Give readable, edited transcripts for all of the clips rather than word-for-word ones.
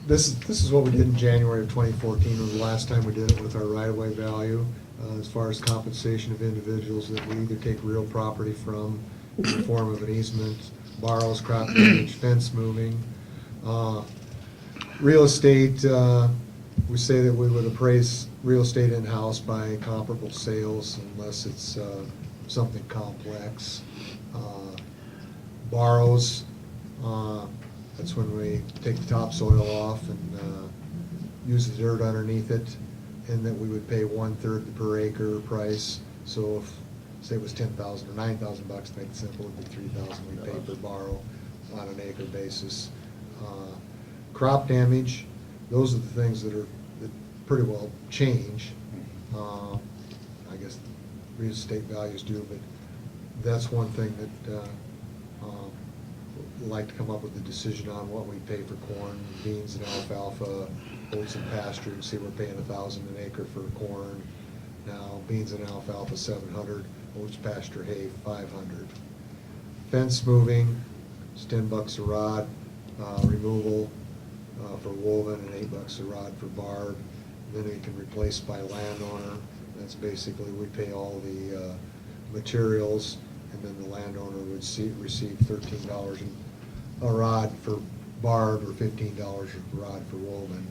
This is what we did in January of 2014, was the last time we did it with our right-of-way value, as far as compensation of individuals that we either take real property from in the form of an easement, borrows, crop damage, fence moving. Real estate, we say that we would appraise real estate in-house by comparable sales unless it's something complex. Borrows, that's when we take the topsoil off and use the dirt underneath it, and that we would pay 1/3 the per acre price. So if, say it was 10,000 or 9,000 bucks, to make it simple, it'd be 3,000 we pay per borrow on an acre basis. Crop damage, those are the things that pretty well change. I guess real estate values do, but that's one thing that we'd like to come up with a decision on what we pay for corn, beans, and alfalfa, oats and pasture. You see, we're paying $1,000 an acre for corn now, beans and alfalfa 700, oats, pasture, hay 500. Fence moving, it's $10 a rod. Removal for woven and $8 a rod for barb. Then it can replace by landowner. That's basically, we pay all the materials, and then the landowner would receive $13 a rod for barb or $15 a rod for woven.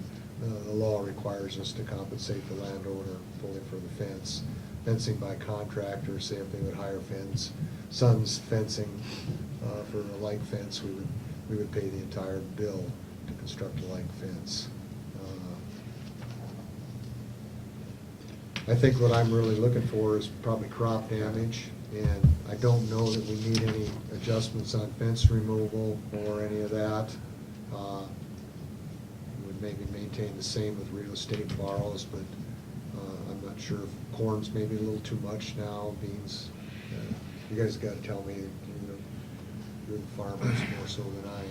The law requires us to compensate the landowner fully for the fence. Fencing by contractor, say if they would hire Sun's Fencing for a like fence, we would pay the entire bill to construct a like fence. I think what I'm really looking for is probably crop damage, and I don't know that we need any adjustments on fence removal or any of that. Would maybe maintain the same with real estate borrows, but I'm not sure if corn's maybe a little too much now, beans. You guys gotta tell me, you're the farmers more so than I am.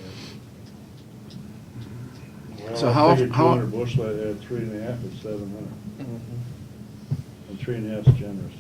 Well, So I how- figured how- 200 bushel, I'd add 3.5 is 700. And 3.5 is generous.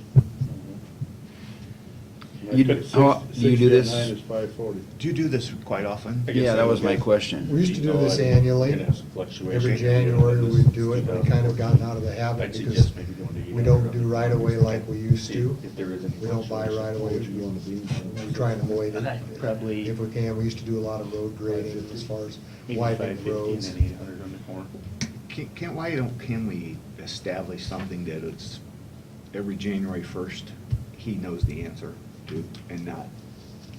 You do- how- do you do this- 69 is 540. Do you do this quite often? I guess Yeah, that was my okay. question. We used to do this annually. It has some fluctuation. Every January we'd do it, we kind of gotten out of the habit I'd because suggest maybe going to we don't do right away like we used to. If there is any We don't buy right away. Would you go on the beans? We try and avoid And it. that probably If we can, we used to do a lot of road grading as far as widening 550 roads. and then 800 on the corn. Can we establish something that it's every January 1st, he knows the answer to, and not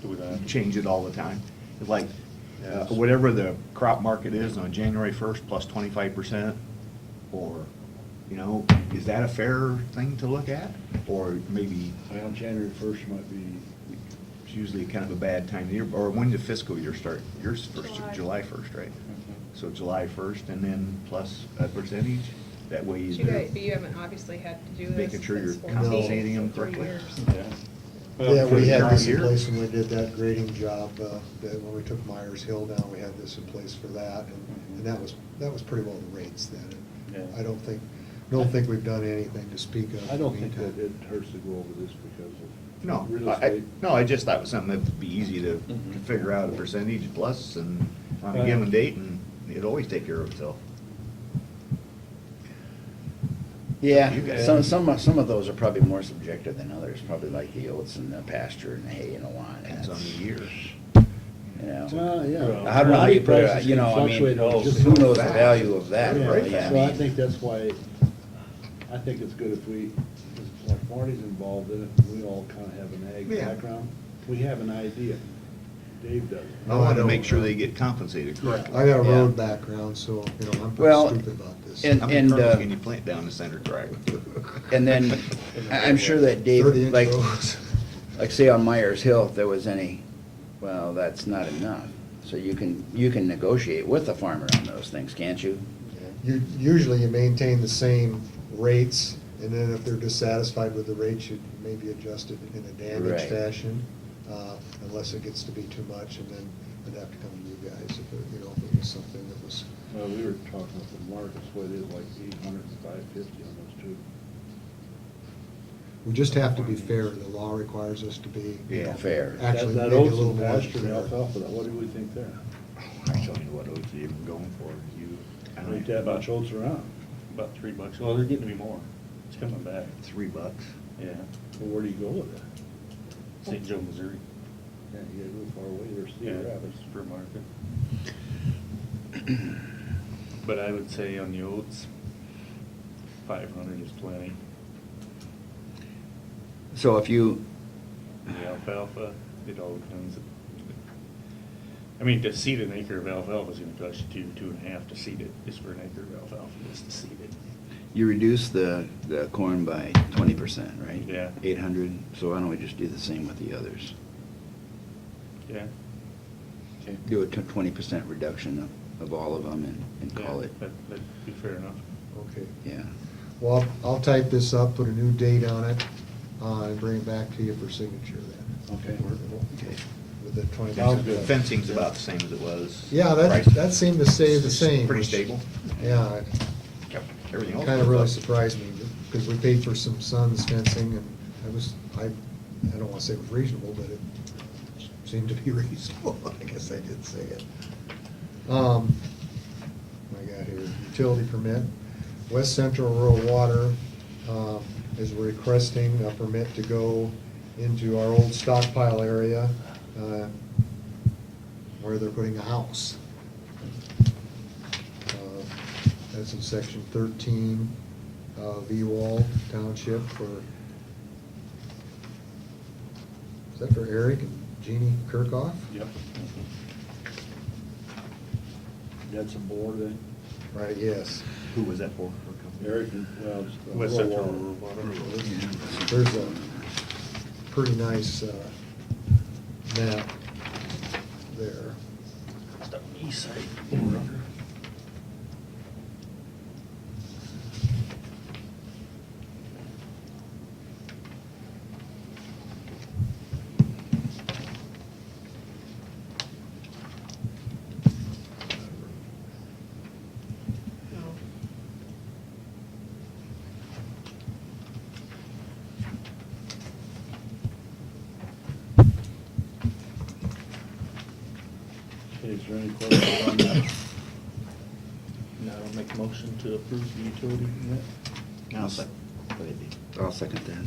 Do we not? change it all the time? Like, Yes. whatever the crop market is on January 1st plus 25%, or, is that a fair thing to look at? Or maybe Well, January 1st might be, it's usually kind of a bad time of year, or when does fiscal year start? Yours first, July 1st, right? So July 1st and then plus a percentage? That way But you haven't obviously had to do this. Making sure you're since 14 compensating them for 3 correctly. years. yeah. Yeah, we had this in Year. place when we did that grading job, that when we took Myers Hill down, we had this in place for that, and that was pretty well the rates then. Yeah. I don't think we've done anything to speak of. I don't in the think that meantime. it hurts to go over this because of No, real I estate. no, I just thought it was something that'd be easy to Mhm. figure out a percentage plus and on a given date, and it'd always take care of itself. Yeah, You guys- some of those are probably more subjective than others, probably like the oats and the pasture and the hay and the lawn. Depends on the year. Yeah. I don't know how you put it, Prices can fluctuate just who knows the fast. value of that, Yeah, really? I so I mean, think that's why, I think it's good if we, like Marty's involved in it, we all kind of have an ag Yeah. background. We have an idea. Dave doesn't. I want to make sure they get compensated correctly. I got a Yeah. road background, so, I'm Well, pretty stupid about this. and- How many kernels can you plant down the center track? And then, I'm sure that 30 Dave, inch like, roads. like say on Myers Hill, if there was any, well, that's not enough. So you can negotiate with the farmer on those things, can't you? Usually you maintain the same rates, and then if they're dissatisfied with the rates, you maybe adjust it in a damage Right. fashion, unless it gets to be too much, and then I'd have to come to you guys if it was something that was. Well, we were talking with the markets, what it is, like 800 and 550 on those two. We just have to be fair. The law requires us to be. Yeah, fair. Actually, That maybe a oats little and more than pasture and fair. alfalfa, what do we think there? I tell you what oats are even going for, you Ain't that much oats around. About $3. Well, they're getting to be more. It's coming back. $3. Yeah. Well, where do you go with it? St. Joe, Missouri. Yeah, you gotta go far away, there's Yeah, Cedar Rapids. supermarket. But I would say on the oats, 500 is plenty. So if you, The alfalfa, it all depends. I mean, to seed an acre of alfalfa is gonna cost you 2.5 to seed it, just for an acre of alfalfa, just to seed it. you reduce the corn by 20%, right? Yeah. 800, so why don't we just do the same with the others? Yeah. Okay. Do a 20% reduction of all of them and call Yeah, it, that'd be fair enough. Okay. yeah. Well, I'll type this up, put a new date on it, and bring it back to you for signature then. Okay. Okay. With the 20. Sounds good. Fencing's about the same as it was. Yeah, Price- that seemed to stay the same. Pretty which- stable. Yeah, Yep. Everything else. kind of really goes up. surprised me, because we paid for some sun's fencing, and I don't want to say it was reasonable, but it seemed to be reasonable. I guess I did say it. What I got here, utility permit. West Central Rural Water is requesting a permit to go into our old stockpile area where they're putting a house. That's in section 13 of Ewald Township for, is that for Eric and Jeannie Kirkhoff? Yep. That's a board then? Right, yes. Who was that for? Eric, well, it's the West rural Central water. Rural Water. There's a pretty nice map there. It's the east side. Over under. No. Okay, is there any questions on that? Now I'll make a motion to approve the utility permit. I'll second. Go ahead, Dave. I'll second that.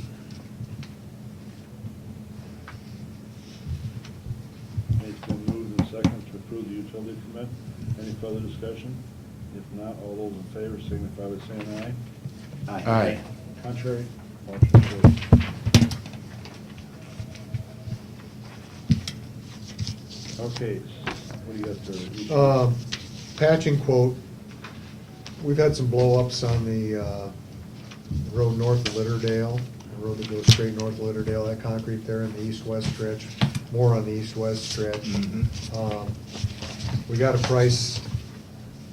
It's been moved and seconded to approve the utility permit. Any further discussion? If not, all those in favor signify by saying aye. Aye. Contrary, motion carries. Okay, what do you got there? Patching quote, we've had some blow-ups on the road north of Litterdale, the road that goes straight north of Litterdale, that concrete there in the east-west stretch, more on the east-west stretch. Mhm. We got a price,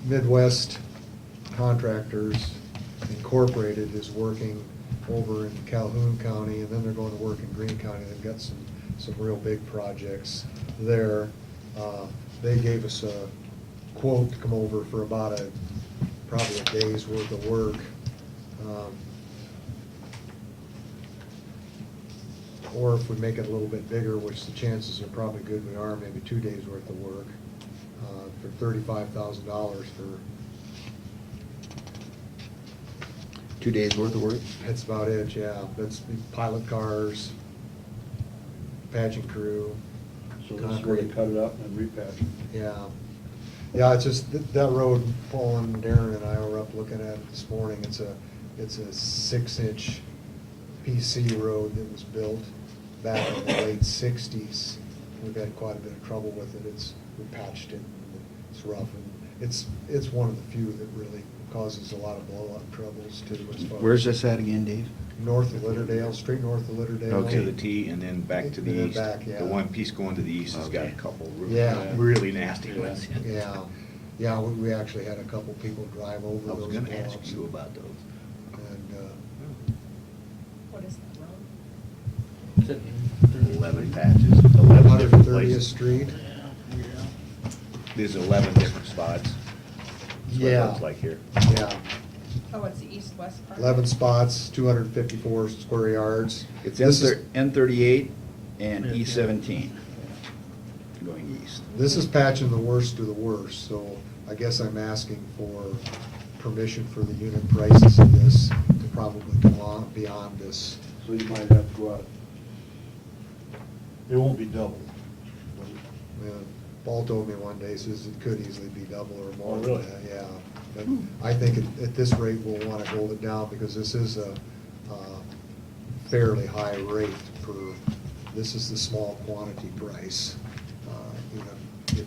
Midwest Contractors Incorporated is working over in Calhoun County, and then they're going to work in Greene County. They've got some real big projects there. They gave us a quote to come over for about probably a day's worth of work. Or if we make it a little bit bigger, which the chances are probably good we are, maybe 2 days worth of work, for $35,000 for, 2 days worth of work? that's about it, yeah. That's pilot cars, patching crew. So this is where they concrete. cut it up and repatch it. Yeah. Yeah, it's just, that road, Paul and Darren and I were up looking at it this morning. It's a 6-inch PC road that was built back in the late 60s. We've had quite a bit of trouble with it. We patched it, it's rough, and it's one of the few that really causes a lot of blow-up troubles too. as far Where's as this at again, Dave? North of Litterdale, straight north of Litterdale. To the T and then back to the And then east. back, yeah. The one piece going to the east has got a Okay. couple Yeah. really nasty Yeah. ones. Yeah, we actually had a couple people drive over I those was gonna ask blow-ups. you about those. And, What is that road? 11 patches, 11 different 130th places. Street. There's 11 different spots. That's what it Yeah. looks like here. Yeah, Oh, it's the east-west part? 11 spots, 254 square yards. It's This is- N38 and Yeah. E17 going east. This is patching the worst of the worst, so I guess I'm asking for permission for the unit prices of this to probably go on beyond this. So you might have to go out. It won't be double. Paul told me one day, he says it could easily be double or more. Oh, really? Yeah, but I think at this rate, we'll want to hold it down because this is a fairly high rate for, this is the small quantity price. You know,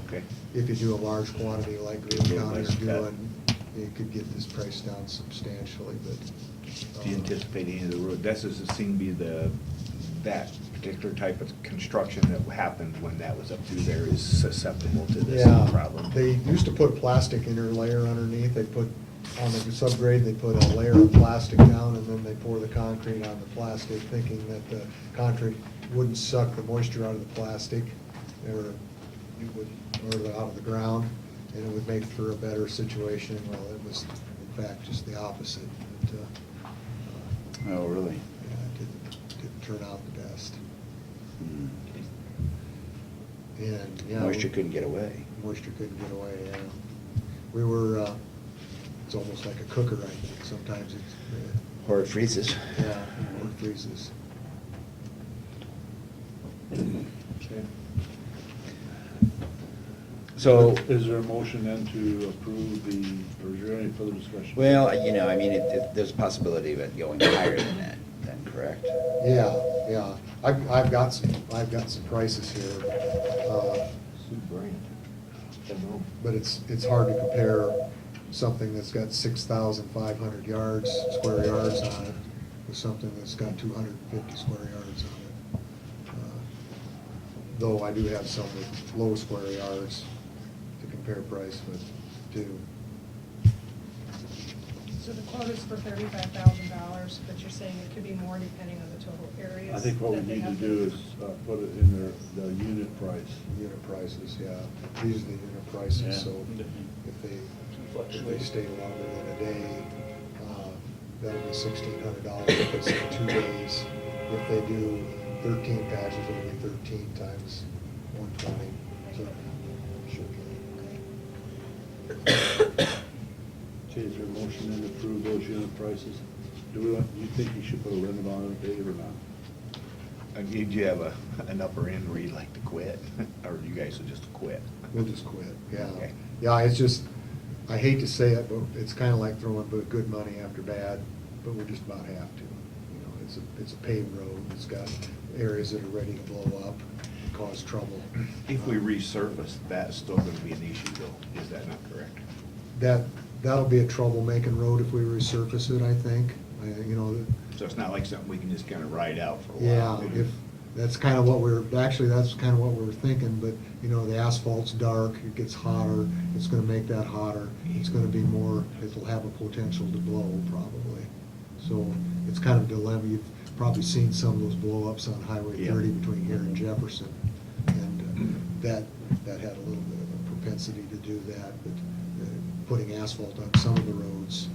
Okay. if you do a large quantity like Green Get a County nice is cut. doing, you could get this price down substantially, but. Do you anticipate any of the road, this is, seem to be that particular type of construction that happened when that was up through there is susceptible to this Yeah, problem? they used to put plastic interlayer underneath, they put, on the subgrade, they put a layer of plastic down, and then they pour the concrete on the plastic, thinking that the concrete wouldn't suck the moisture out of the plastic, or it would, or out of the ground, and it would make for a better situation. Well, it was, in fact, just the opposite. Oh, really? Yeah, it didn't turn out the best. Hmm. And, yeah. Moisture couldn't get away. Moisture couldn't get away, yeah. We were, it's almost like a cooker, I think, sometimes it's, Or it freezes. yeah, or it freezes. Okay. So, Is there a motion then to approve the, or is there any further discussion? well, you know, I mean, there's a possibility of it going higher than that, then, correct? Yeah, yeah. I've got some prices here, Sue Grant. Don't know. but it's hard to compare something that's got 6,500 yards, square yards on it, with something that's got 250 square yards on it. Though I do have some with low square yards to compare price with, too. So the quote is for $35,000, but you're saying it could be more depending on the total areas. I think what we that they need to have do is put it in there, the unit price. Unit prices, yeah. These are the unit prices, Yeah. so if they stay longer than a day, that'll be $1,600 if it's in 2 days. If they do 13 patches, it'll be 13 times 120. So, should Okay, is there a motion then to approve those unit prices? Do you think you should put a limit on it, Dave, or not? Did you have an upper end where you'd like to quit, or you guys would just quit? We'll just quit, yeah. Okay. Yeah, it's just, I hate to say it, but it's kind of like throwing good money after bad, but we just about have to. You know, it's a paved road, it's got areas that are ready to blow up, cause trouble. If we resurface, that's still gonna be an issue though, is that not correct? That'll be a troublemaking road if we resurface it, I think. You know, So it's not like something we can just kinda ride out for a yeah, while? if, that's kind of what we're thinking, but, you know, the asphalt's dark, it gets hotter, it's gonna make that hotter, it's gonna be more, it'll have a potential to blow probably. So it's kind of a dilemma. You've probably seen some of those blow-ups on Highway Yeah. 30 between here and Jefferson. And that had a little bit of a propensity to do that, but putting asphalt on some of the roads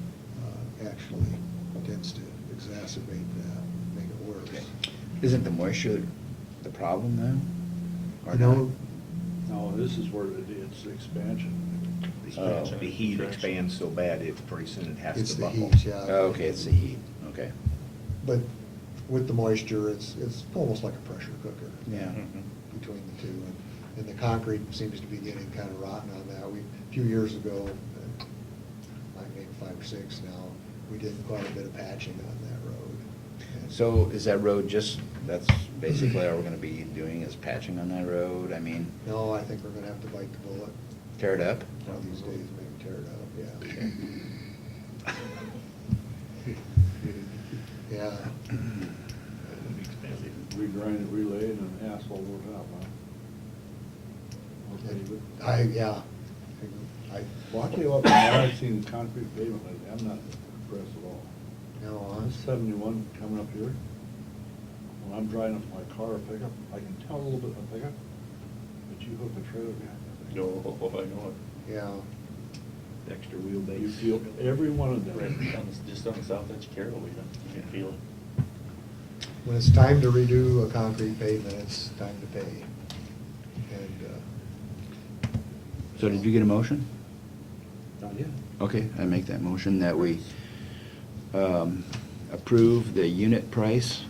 actually tends to exacerbate that, make it worse. Isn't the moisture the problem though? Or You know, not? No, this is where it's expansion. The heat expands so bad, it pretty soon it has it's to the buckle. heat, yeah. Oh, okay, it's the heat, okay. But with the moisture, it's almost like a pressure cooker. Yeah. Mhm. Between the two, and the concrete seems to be getting kind of rotten on that. A few years ago, maybe 5 or 6 now, we did quite a bit of patching on that road. And So is that road that's basically all we're gonna be doing is patching on that road? I mean, No, I think we're gonna have to bite the bullet tear it up? one of these days, maybe tear it up, yeah. Yeah, Regrind it, relay it, and asphalt over top, huh? Okay, but- yeah. Well, I'll tell you what, I've seen concrete pavement lately, I'm not impressed at all. No, On 71 coming up here, when I'm driving up my car or pickup, I can tell a little bit of a pickup, but you hook a trailer behind that thing. No, I know yeah. Extra wheelbase. You feel every one of it. them. Right, just on the south edge of Carroll, you can feel it. When it's time to redo a concrete pavement, it's time to pay. And, So did you get a motion? Not yet. Okay, I make that motion that we approve the unit price.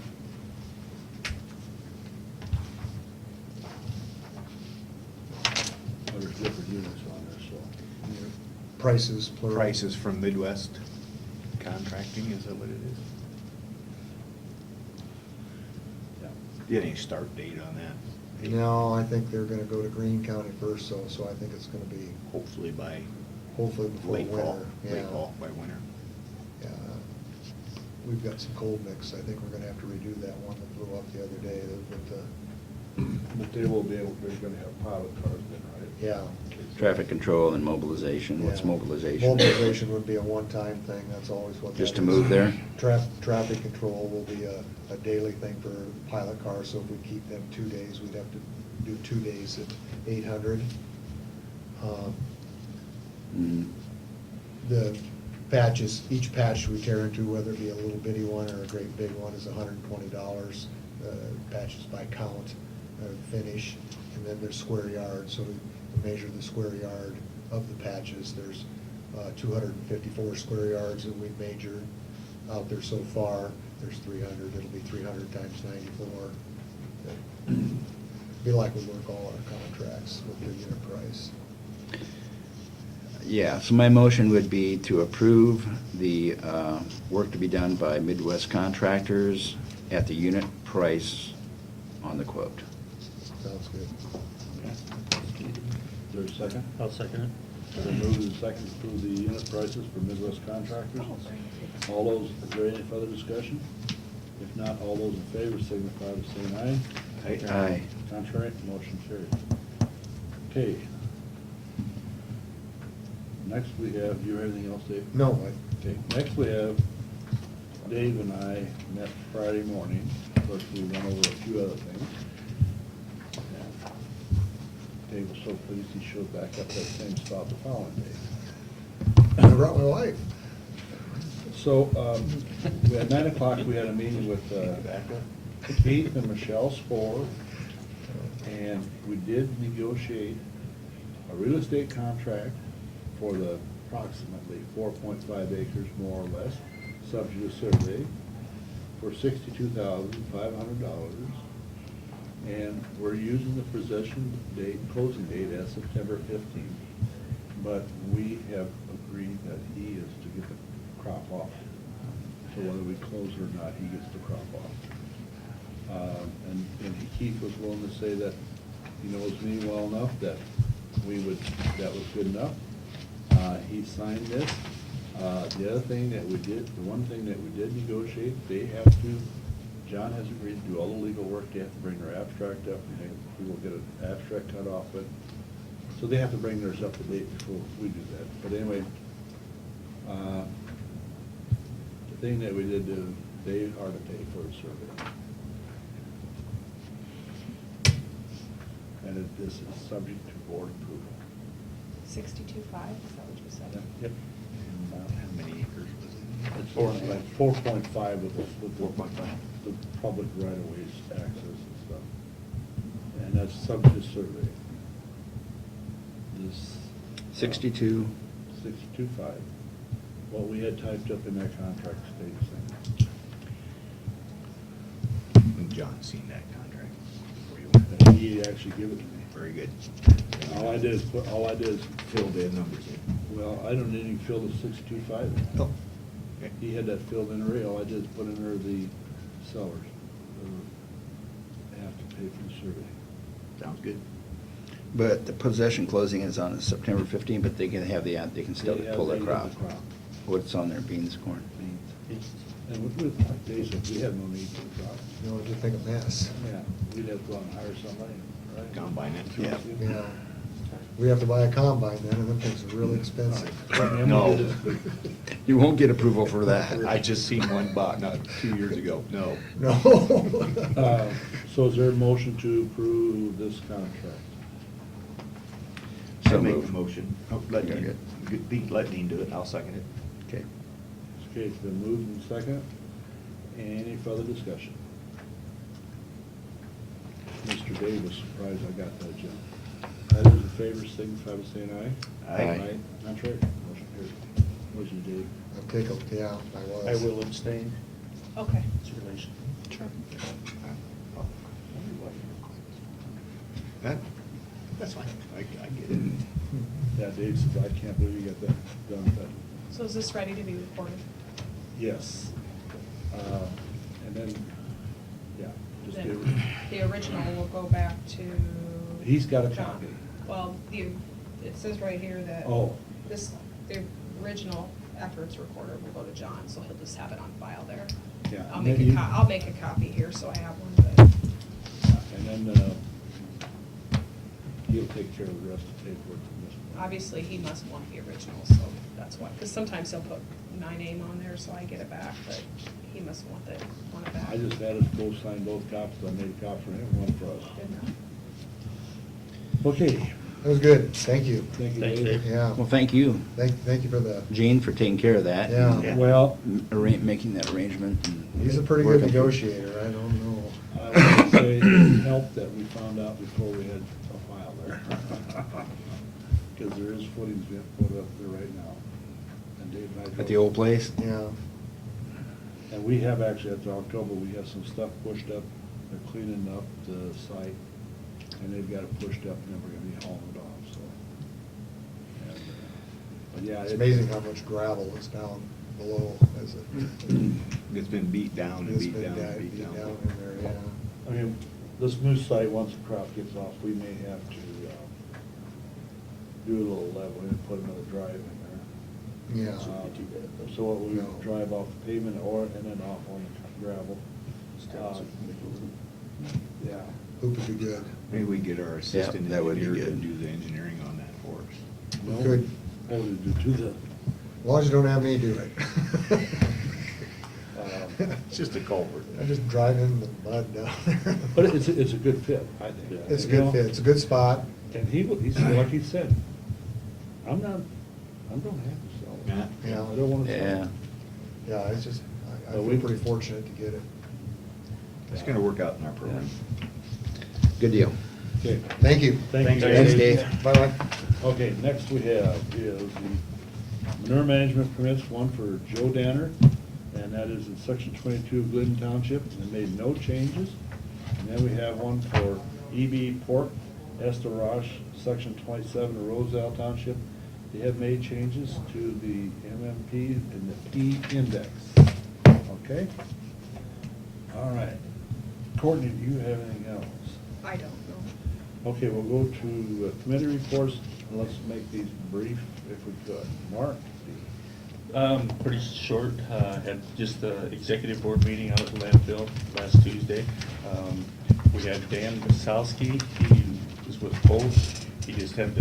There's different units on there, so. Prices, plural. Prices from Midwest Contracting, is that what it is? Yeah. Get any start date on that? No, I think they're gonna go to Greene County first, so I think it's gonna be Hopefully by hopefully before late fall, winter. late Yeah. fall, by winter. Yeah. We've got some cold mix. I think we're gonna have to redo that one that blew up the other day with the, But they will be able, they're gonna have pilot cars then, right? yeah. Traffic control and mobilization. What's Yeah. mobilization? Mobilization would be a one-time thing. That's always what that Just to is. move there? Traffic control will be a daily thing for pilot cars, so if we keep them 2 days, we'd have to do 2 days at 800. Mm. The patches, each patch we tear into, whether it be a little bitty one or a great big one, is $120. Patches by count, finish, and then there's square yards, so we measure the square yard of the patches. There's 254 square yards that we've measured out there so far. There's 300, it'll be 300 times 94. Be like we work all our contracts with the unit price. Yeah, so my motion would be to approve the work to be done by Midwest Contractors at the unit price on the quote. Sounds good. Is there a second? I'll second it. Then move to the second to approve the unit prices for Midwest Contractors. All those, is there any further discussion? If not, all those in favor signify by saying aye. Aye. Contrary, motion carried. Okay. Next we have, you have anything else, Dave? No, Okay, next we have, Dave and I met Friday morning. Of course, we went over a few other things. And Dave was so pleased he showed back up that same spot the following day. I brought my wife. So, we at 9 o'clock, we had a meeting with Keith and Michelle Spohr, and we did negotiate a real estate contract for the approximately 4.5 acres, more or less, subject to survey, for $62,500. And we're using the possession date, closing date as September 15th. But we have agreed that he is to get the crop off. So whether we close it or not, he gets the crop off. And Keith was willing to say that he knows me well enough that that was good enough. He signed this. The other thing that we did, the one thing that we did negotiate, John has agreed to do all the legal work. They have to bring their abstract up, and we will get an abstract cut off it. So they have to bring theirs up to date before we do that. But anyway, the thing that we did do, they are to pay for the survey. And this is subject to board approval. 62.5, is that what you said? Yep. How many acres was it? It's 4.5 with the 4.5. the public right-of-ways access and stuff. And that's subject to survey. This. 62. 62.5. What we had typed up in that contract stays the And John's seen that contract before you same. went. He actually gave it to me. Very good. All I did is Filled in numbers in. well, I don't need to fill the 62.5 in. Oh, okay. He had that filled in already. All I did is put in there the sellers. Have to pay for the survey. Sounds good. But the possession closing is on September 15th, but they can have they can still They have- pull their they crop. have the crop. What's on there, beans, corn? And with like Dave said, we have no need for the crop. You know, just think a mess. Yeah, we'd have to go out and hire somebody, right? Combine it. Yeah. Yeah. We have to buy a combine then, and them things are really expensive. No. You won't get approval for that. I just seen one bought not 2 years ago. No. No. So is there a motion to approve this contract? So I'll make moved. the motion. Oh, let Okay, Dean, let Dean do it. I'll second it. Okay. Okay, it's been moved and second. Any further discussion? Mr. Dave was surprised I got that, Jim. All those in favor signify by saying aye. Aye. Contrary, motion Was you, Dave? I'm tickled, yeah, I was. I will abstain. Okay. It's relation. That's fine, I get it. Yeah, Dave says, I can't believe you got that done, but So is this ready to be recorded? yes. And then, yeah, just Then give, the original will go back to. He's got a John. copy. Well, it says right here that. Oh. The original efforts recorder will go to John, so he'll just have it on file there. Yeah. I'll and make then a you- I'll make a copy here, so I have one, but. And then, he'll take care of the rest of the paperwork from this point. Obviously, he must want the original, so that's why, because sometimes he'll put my name on there, so I get it back, but he must want it back. I just had us both sign both copies, I made a copy for him, one for us. Good enough. Okay, That was good, thank you. thank you, Thanks, Dave. Dave. Yeah, Well, thank you, thank you for the, Gene, for taking care of that. Yeah. and Well, Making that arrangement. and he's a pretty good working. negotiator, I don't know. I would say it helped that we found out before we had a file there. Because there is footings being put up there right now. And Dave and I. At the old place? Yeah, And we have actually, after October, we have some stuff pushed up, they're cleaning up the site, and they've got it pushed up, and then we're gonna be hauling it off, so. And, But yeah. it's amazing how much gravel is down below as it. It's been beat down and It's beat been down and beat beat down. down in there, yeah. I mean, this new site, once the crop gets off, we may have to, do a little leveling and put another drive in there. Yeah. So what we No. drive off the pavement or, and then off on the gravel. Yeah. Hoop would be good. Maybe we get our assistant that would be engineer to good. do the engineering on that for us. We No, could. oh, to the, As long as you don't have me do it. It's just a culvert. I just drive in the mud down there. but it's a good fit, I think. It's a You know, good fit, it's a good spot. And he's, like he said, I don't have to sell it. Yeah. Yeah. I don't wanna sell it. Yeah. Yeah, it's just, I But feel we- pretty fortunate to get it. It's gonna work out in our program. Good deal. Okay. Thank you. Thank you. Thanks, Dave. Bye-bye. Okay, next we have is the manure management permits, one for Joe Danner, and that is in section 22 of Glidden Township, and they made no changes. And then we have one for EB Pork, Estorage, section 27 of Roselle Township. They have made changes to the MMP and the P index. Okay? All right. Courtney, do you have anything else? I don't know. Okay, we'll go to committee reports, and let's make these brief if we could. Mark? Pretty short, had just the executive board meeting out at the landfill last Tuesday. We had Dan Wasowski, he was with Post. He just gave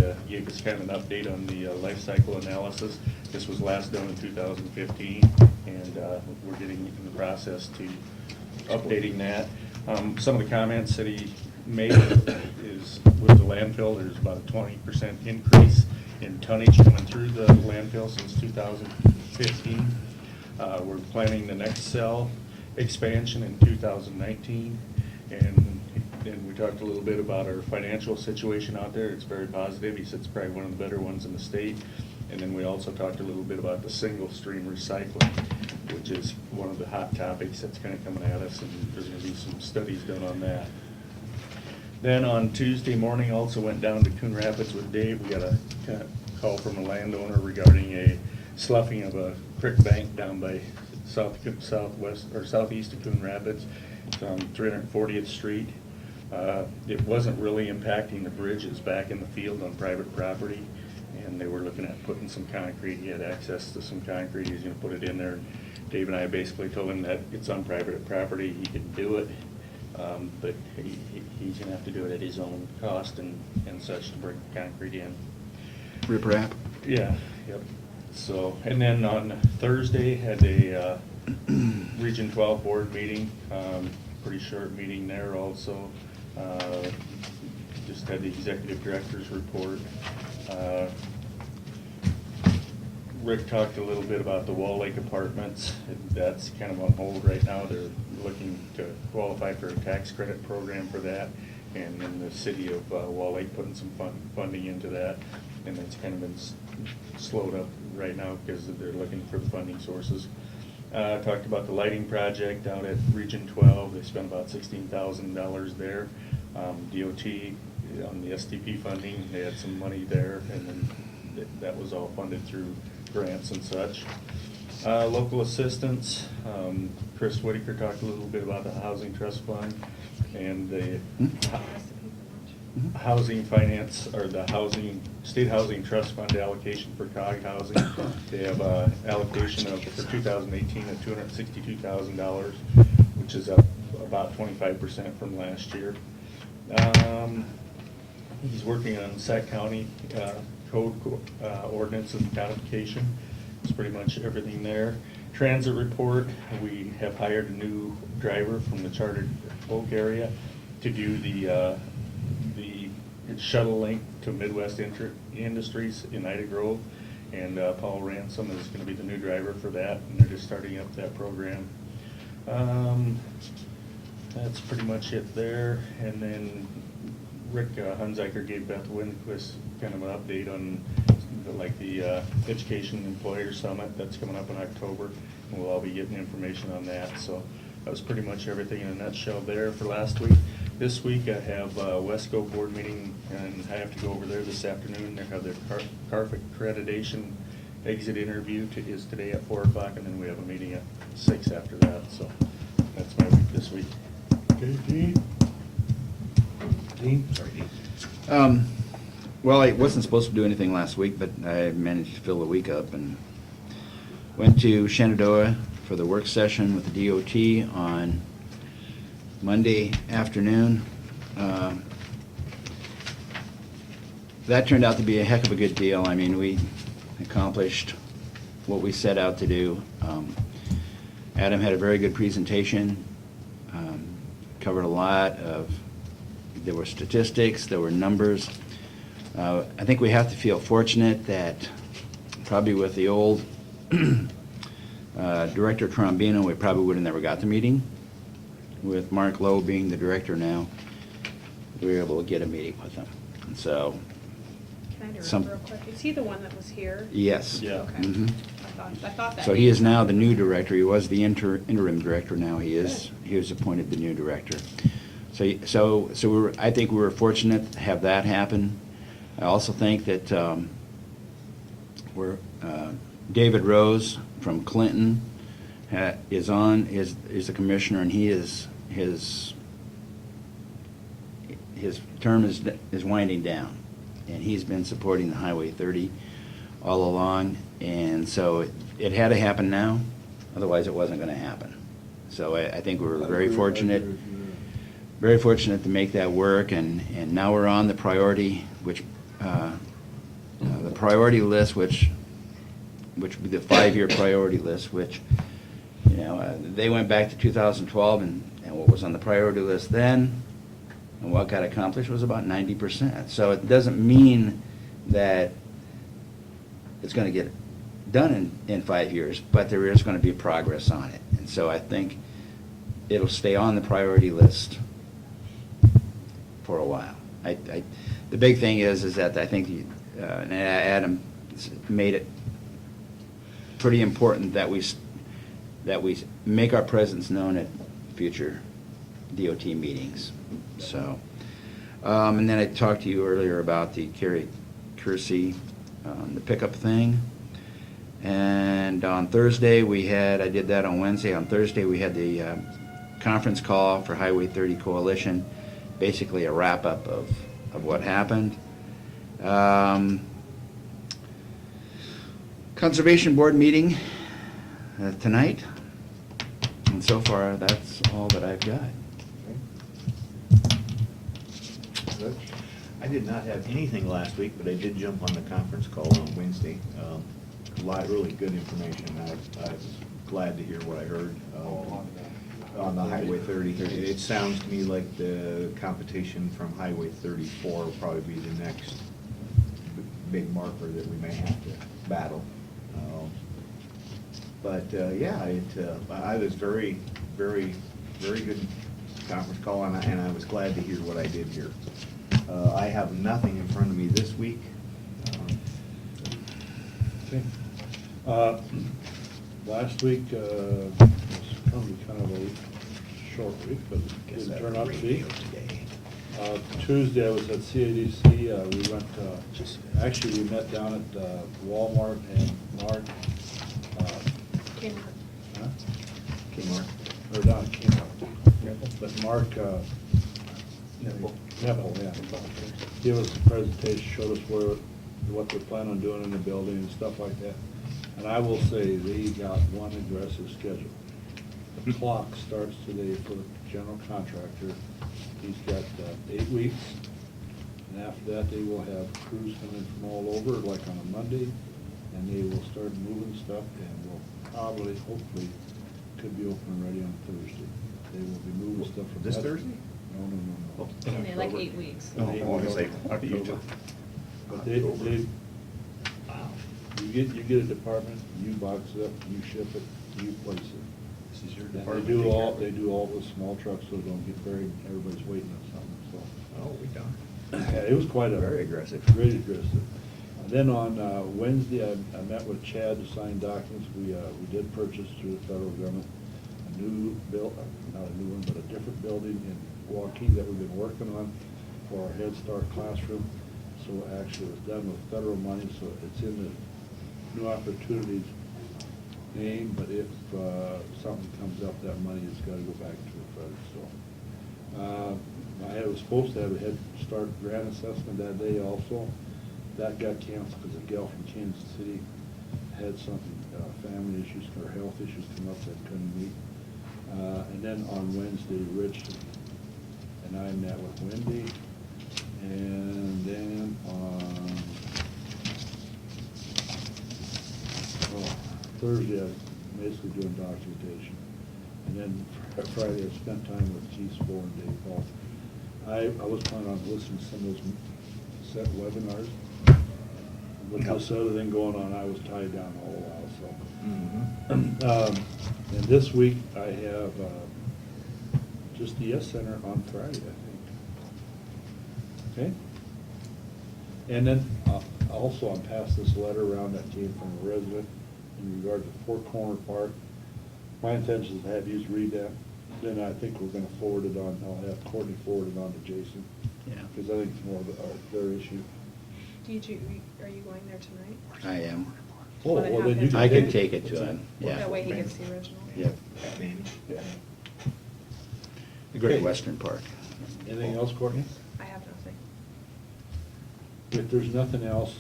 us kind of an update on the life cycle analysis. This was last done in 2015, and we're getting in the process to updating that. Some of the comments that he made is with the landfill, there's about a 20% increase in tonnage coming through the landfill since 2015. We're planning the next cell expansion in 2019, and we talked a little bit about our financial situation out there. It's very positive. He said it's probably one of the better ones in the state. And then we also talked a little bit about the single stream recycling, which is one of the hot topics that's kind of coming at us, and there's going to be some studies done on that. Then on Tuesday morning, also went down to Coon Rapids with Dave. We got a call from a landowner regarding a sloughing of a creek bank down by southwest or southeast of Coon Rapids. It's on 340th Street. It wasn't really impacting the bridges back in the field on private property, and they were looking at putting some concrete. He had access to some concrete. He's going to put it in there. Dave and I basically told him that it's on private property. He can do it, but he's going to have to do it at his own cost and such to bring concrete in. Rip rap? Yeah, yep. So, and then on Thursday, had a Region 12 board meeting, pretty short meeting there also. Just had the executive director's report. Rick talked a little bit about the Wall Lake Apartments. That's kind of on hold right now. They're looking to qualify for a tax credit program for that. And then the city of Wall Lake putting some funding into that. And it's kind of been slowed up right now because they're looking for the funding sources. Talked about the lighting project out at Region 12. They spent about $16,000 there. DOT on the STP funding, they had some money there, and then that was all funded through grants and such. Local assistance, Chris Whitaker talked a little bit about the Housing Trust Fund and the housing finance, or the State Housing Trust Fund allocation for COG housing. They have a allocation for 2018 of $262,000, which is up about 25% from last year. He's working on Sac County code ordinance and codification. It's pretty much everything there. Transit report, we have hired a new driver from the Chartered Oak area to do the shuttle link to Midwest Industries in Ida Grove. And Paul Ransom is going to be the new driver for that, and they're just starting up that program. That's pretty much it there. And then Rick Hunziker gave Beth Windquist kind of an update on the Education Employer Summit that's coming up in October, and we'll all be getting information on that. So that was pretty much everything in a nutshell there for last week. This week I have Wesco board meeting, and I have to go over there this afternoon. They have their CARF accreditation exit interview is today at 4 o'clock, and then we have a meeting at 6 after that. So that's my week this week. Okay, Dean? Dean? Sorry, Dean. Well, I wasn't supposed to do anything last week, but I managed to fill the week up and went to Shenandoah for the work session with the DOT on Monday afternoon. That turned out to be a heck of a good deal. I mean, we accomplished what we set out to do. Adam had a very good presentation, covered a lot of, there were statistics, there were numbers. I think we have to feel fortunate that probably with the old Director Trombino, we probably would have never got the meeting. With Mark Lowe being the director now, we were able to get a meeting with him. And so, Can I interrupt Some- real quick? Is he the one that was here? yes. Yeah. Okay. Mhm. I thought that. So he is now the new director. He was the interim director. Now he is. He was appointed the new director. So I think we were fortunate to have that happen. I also think that David Rose from Clinton is a commissioner, and his term is winding down, and he's been supporting the Highway 30 all along, and so it had to happen now, otherwise it wasn't going to happen. So I think we were very fortunate to make that work, and now we're on the priority, the priority list, which would be the 5-year priority list, which, they went back to 2012, and what was on the priority list then, and what got accomplished was about 90%. So it doesn't mean that it's going to get done in 5 years, but there is going to be progress on it. And so I think it'll stay on the priority list for a while. The big thing is that I think and Adam made it pretty important that we make our presence known at future DOT meetings. So, and then I talked to you earlier about the Kerry Kersey, the pickup thing. And on Thursday I did that on Wednesday. On Thursday we had the conference call for Highway 30 Coalition, basically a wrap-up of what happened. Conservation Board meeting tonight, and so far that's all that I've got. Rich? I did not have anything last week, but I did jump on the conference call on Wednesday. A lot of really good information. I was glad to hear what I heard on the Highway 30. It sounds to me like the competition from Highway 34 will probably be the next big marker that we may have to battle. I was very, very, very good conference call, and I was glad to hear what I did hear. I have nothing in front of me this week. Okay. Last week, was kind of a short week, but it didn't turn out to be. Tuesday, I was at CADC, we went, actually, we met down at Walmart and Mark, Kmart. huh? Kmart. Or down at Kmart. But Mark, Neville, yeah. Gave us a presentation, showed us what they're planning on doing in the building and stuff like that. And I will say, they got one aggressive schedule. The clock starts today for the general contractor. He's got 8 weeks, and after that, they will have crews coming from all over, like on a Monday, and they will start moving stuff, and will probably, hopefully, could be open and ready on Thursday. They will be moving stuff from. This that- Thursday? No. And they like 8 weeks. Oh, I was like, October. But they, wow. you get a department, you box it up, you ship it, you place it. This is your And department. they do all the small trucks so they don't get buried, everybody's waiting on something, so. Oh, we done. Yeah, it was quite a. Very aggressive. Very aggressive. Then on Wednesday, I met with Chad to sign documents. We did purchase through the federal government a new not a new one, but a different building in Waukee that we've been working on for our Head Start classroom. So actually it was done with federal money, so it's in the New Opportunities name, but if something comes up, that money has got to go back to the feds, so. I was supposed to have a Head Start grant assessment that day also. That got canceled because a gal from Kansas City had something, family issues or health issues come up that couldn't meet. And then on Wednesday, Rich and I met with Wendy. And then on Thursday, I was basically doing documentation. And then Friday, I spent time with Keith Spore and Dave Paul. I was planning on listening to some of those set webinars. With this other thing going on, I was tied down all the while, so. Mhm. And this week, I have just the Yes Center on Friday, I think. Okay? And then also, I passed this letter around that came from a resident in regard to Four Corner Park. My intention is to have you read that. Then I think we're gonna forward it on, I'll have Courtney forward it on to Jason. Yeah. Because I think it's more of their issue. Are you going there tonight? I am. Oh, Wanna well, have then you him- I can take it to him, yeah. That way he gets the original. Yep. Maybe. Yeah. The Great Okay. Western Park. Anything else, Courtney? I have nothing. If there's nothing else,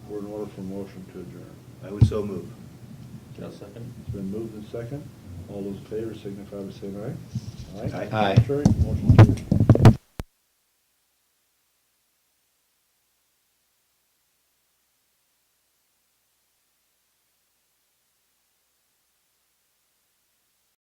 we're in order for motion to adjourn. I would so move. I'll second. It's been moved and second. All those in favor signify by saying aye. Aye. Aye. Contrary, motion carried.